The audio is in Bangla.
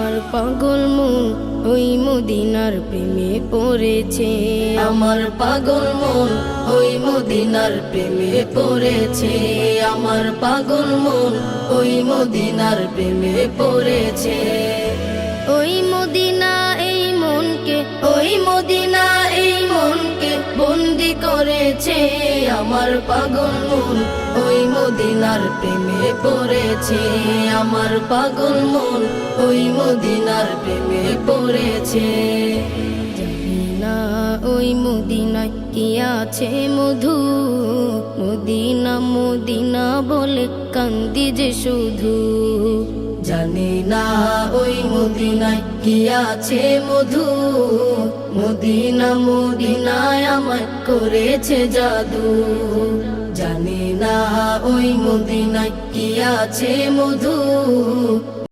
আমার পাগল মন ওই মদিনার প্রেমে পড়েছে, আমার পাগল মন ওই মদিনার প্রেমে পড়েছে, আমার পাগল মন ওই মদিনার প্রেমে পড়েছে। ওই মদিনা এই মনকে, ওই মদিনা এই মনকে বন্দি করেছে, আমার পাগল মন ওই মদিনার প্রেমে পড়েছে, আমার পাগল মন ওই মদিনার প্রেমে পড়েছে। জানি না ওই মদিনায় কি আছে মধু, মদিনা মদিনা বলে কান্দি যে শুধু। জানি না ওই মদিনায় কি আছে মধু, মদিনা মদিনায় আমায় করেছে জাদু। জানি না ওই মদিনায় কি আছে মধু,